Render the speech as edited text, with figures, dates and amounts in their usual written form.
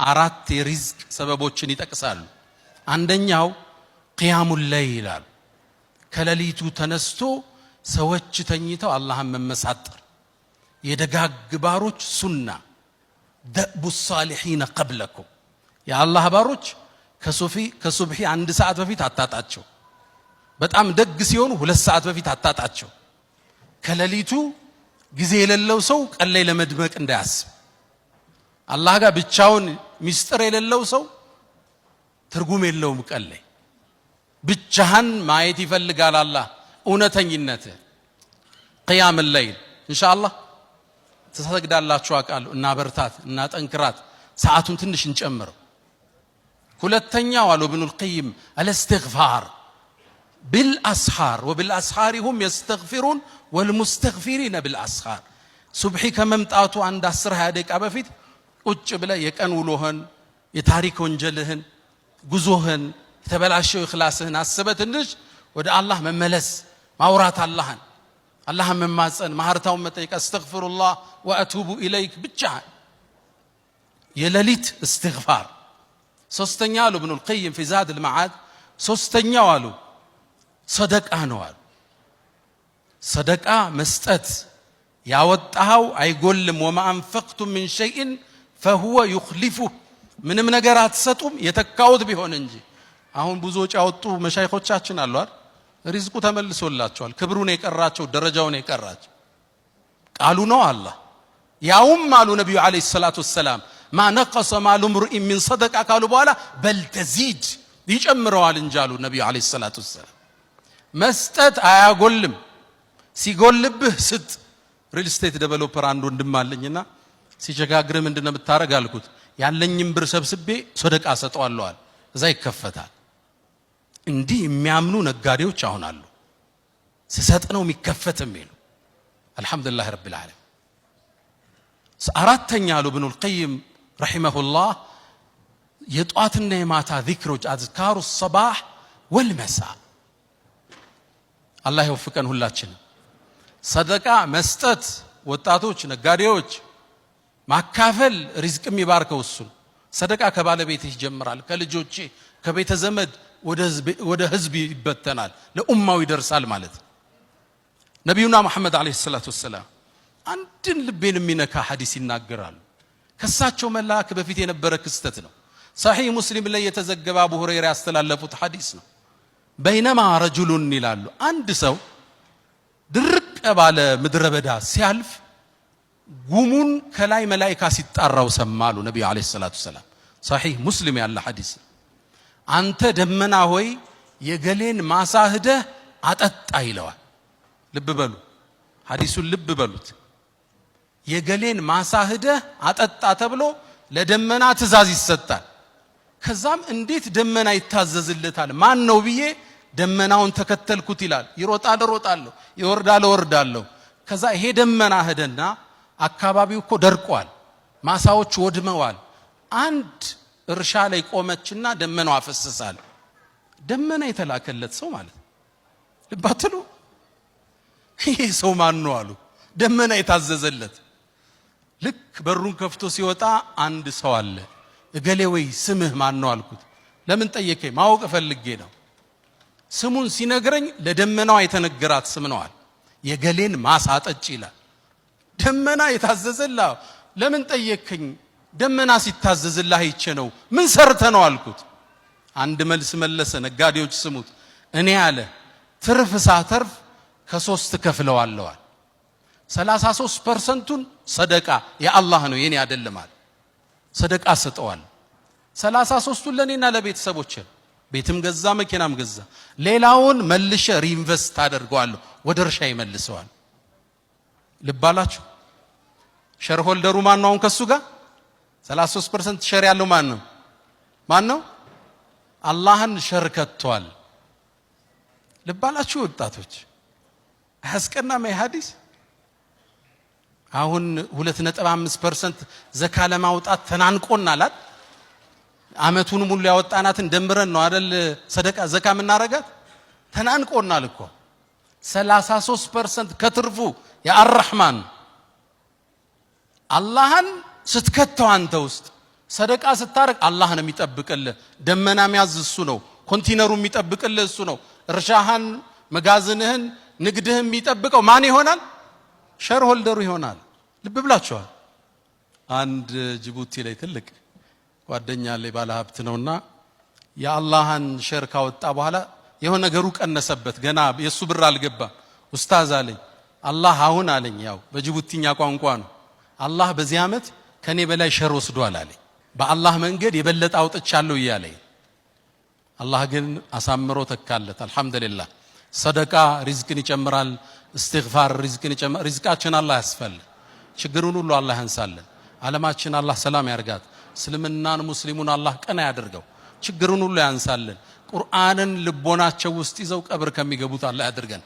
አራት የሪዝቅ ሰበቦችን ይጠቅሳሉ። አንደኛው ቂያሙል ለይል ይላል። ከሌሊቱ ተነስቶ ሰዎች ተኝተው አላህን መመሳጠር የደጋግ ባሮች ሱና ደእቡ ሷሊሒን ቀብለኩም የአላህ ባሮች ከሱብሒ 1 ሰዓት በፊት አታጣቸው። በጣም ደግ ሲሆኑ 2 ሰዓት በፊት አታጣቸው። ከሌሊቱ ጊዜ የሌለው ሰው ቀን ላይ ለመድመቅ እንዳያስብ። አላህ ጋር ብቻውን ሚስጥር የሌለው ሰው ትርጉም የለውም። ቀን ላይ ብቻህን ማየት ይፈልጋል አላህ እውነተኝነት። ቂያም ለይል ኢንሻአላህ ተሰግዳላችሁ አውቃለሁ። እና በርታት እና ጠንክራት ሰዓቱን ትንሽ እንጨምረው። ሁለተኛው አሉ ኢብኑል ቀይም አልእስትግፋር بالأسحار وبالأسحار هم يستغفرون والمستغفرين بالأسحار ሱብሒ ከመምጣቱ አንድ 10-20 ደቂቃ በፊት ቁጭ ብለ የቀን ውሎህን የታሪክ ወንጀልህን ጉዞህን የተበላሸው ኢኽላስህን አስበህ ትንሽ ወደ አላህ መመለስ ማውራት አላህን መማፀን ማህርታውን መጠየቅ አስተግፊሩላህ ወአቱቡ ኢለይክ ብቻ የሌሊት እስትግፋር። ሶስተኛ አሉ ኢብኑል ቀይም في زاد المعاد ሶስተኛው አሉ ሰደቃ ነው አሉ። ሰደቃ መስጠት ያወጣው አይጎልም። وما انفقتم من شيء فهو يخلفه ምንም ነገር አትሰጡም የተካውት ቢሆን እንጂ። አሁን ብዙዎች ያወጡ መሻይኾቻችን አሉ አይደል? ሪዝቁ ተመልሶላቸዋል። ክብሩን የቀራቸው ደረጃውን የቀራቸው ቃሉ ነው አላህ። ያውም አሉ ነብዩ አለይሂ ሰላቱ ወሰለም ما نقص مال امرئ من صدقه ካሉ በኋላ بل تزيد ይጨምረዋል እንጂ አሉ ነብዩ አለይሂ ሰላቱ ወሰለም። መስጠት አያጎልም። ሲጎልብህ ስጥ። ሪል ስቴት ዴቨሎፐር አንድ ወንድም አለኝና ሲቸጋግር ምንድነው የምታረግ አልኩት። ያለኝም ብር ሰብስቤ ሰደቃ ሰጠዋለሁ አለ። እዛ ይከፈታል። እንዲህ የሚያምኑ ነጋዴዎች አሁን አሉ። ሲሰጥ ነው የሚከፈት የሚሉ አልহামዱሊላህ ረቢል ዓለሚን። አራተኛ አሉ ኢብኑል ቀይም ረሂመሁላህ የጧትና የማታ ዚክሮች አዝካሩ الصباح والمساء አላህ ይወፍቀን ሁላችንም። ሰደቃ መስጠት ወጣቶች ነጋዴዎች ማካፈል ሪዝቅ የሚባርከው እሱ። ሰደቃ ከባለቤትህ ይጀምራል፣ ከልጆች ከቤተ ዘመድ ወደ ህዝብ ይበተናል፣ ለኡማው ይደርሳል ማለት። ነብዩና መሐመድ አለይሂ ሰላቱ ወሰለም አንድን ልቤን የሚነካ ሐዲስ ይናገራሉ። ከሳቸው መላክ በፊት የነበረ ክስተት ነው። ሰሒህ ሙስሊም ላይ የተዘገበ አቡ ሁረይራ ያስተላለፉት ሐዲስ ነው። በይነማ ረጁሉን ይላሉ አንድ ሰው ድርቅ ባለ ምድረ በዳ ሲያልፍ ጉሙን ከላይ መላእክት ሲጣራው ሰማሉ ነብዩ አለይሂ ሰላቱ ወሰለም። ሰሒህ ሙስሊም ያለ ሐዲስ። አንተ ደመና ሆይ የገሌን ማሳ ሄደህ አጠጣ ይለዋል። ልብ በሉ ሐዲሱን ልብ በሉት። የገሌን ማሳ ሄደህ አጠጣ ተብሎ ለደመና ትእዛዝ ይሰጣል። ከዛም እንዴት ደመና ይታዘዝለታል? ማን ነው ብዬ ደመናውን ተከተልኩት ይላል። ይሮጣል እሮጣለሁ፣ ይወርዳል እወርዳለሁ። ከዛ ይሄ ደመና ሄደና አካባቢው እኮ ደርቋል፣ ማሳዎች ወድመዋል። አንድ እርሻ ላይ ቆመችና ደመናው አፈሰሳል። ደመና የተላከለት ሰው ማለት ልባትሉ ይሄ ሰው ማን ነው አሉ። ደመና የታዘዘለት። ልክ በሩን ከፍቶ ሲወጣ አንድ ሰው አለ። እገሌ ወይ ስምህ ማን ነው አልኩት። ለምን ጠየቀኝ? ማወቅ ፈልጌ ነው። ስሙን ሲነግረኝ ለደመናው የተነገራት ስም ነው አለ። የገሌን ማሳ አጠጭ ይላል። ደመና የታዘዘልህ ለምን ጠየቀኝ? ደመና ሲታዘዝልህ አይቼ ነው። ምን ሰርተ ነው አልኩት። አንድ መልስ መለሰ። ነጋዴዎች ስሙት። እኔ አለ ትርፍ ሳተርፍ ከ3 ከፍለዋለሁ አለ። 33%ቱን ሰደቃ የአላህ ነው የኔ አይደለም አለ። ሰደቃ ሰጠዋል። 33ቱን ለኔና ለቤተሰቦቼ ቤትም ገዛ መኪናም ገዛ። ሌላውን መልሼ ሪኢንቨስት አደርገዋለሁ፣ ወደ እርሻ ይመልሰዋል። ልባላችሁ ሼር ሆልደሩ ማን ነው? ከሱ ጋር 33% ሼር ያለው ማን ነው? አላህን ሸር ከቷል። ልባላችሁ ወጣቶች አስቀናም ሐዲስ። አሁን 2.5% ዘካ ለማውጣት ተናንቆናል። አመቱን ሙሉ ያወጣናትን ደምረን ነው አይደል ሰደቃ ዘካ የምናረጋት? ተናንቆናል እኮ 33% ከትርፉ የአርህማን አላህን ስትከተው አንተ ውስጥ ሰደቃ ስታረግ አላህ ነው የሚጠብቅልህ። ደመና የሚያዝ እሱ ነው። ኮንቲነሩ የሚጠብቅልህ እሱ ነው። እርሻህን፣ መጋዘንህን፣ ንግድህን የሚጠብቀው ማን ይሆናል? ሼር ሆልደሩ ይሆናል። ልብ ብላችኋል። አንድ ጅቡቲ ላይ ትልቅ ጓደኛ ላይ ባለ ሀብት ነውና የአላህን ሼር ካወጣ በኋላ የሆነ ነገሩ ቀነሰበት። ገና የሱ ብር አልገባም። ኡስታዝ አለኝ አላህ አሁን አለኝ፣ ያው በጅቡቲኛ ቋንቋ ነው፣ አላህ በዚህ ዓመት ከኔ በላይ ሼር ወስዷል አለኝ። በአላህ መንገድ የበለጠ አውጥቻለሁ እያለኝ አላህ ግን አሳምሮ ተካለት። አልহামዱሊላህ። ሰደቃ ሪዝቅን ይጨምራል። እስትግፋር ሪዝቅን ይጨምራል። ሪዝቃችን አላህ ያስፈል። ችግሩን ሁሉ አላህ ያንሳልን። ዓለማችን አላህ ሰላም ያርጋት። እስልምናን ሙስሊሙን አላህ ቀና ያድርገው። ችግሩን ሁሉ ያንሳልን። ቁርአንን ልቦናቸው ውስጥ ይዘው ቀብር ከሚገቡት አላህ ያድርገን።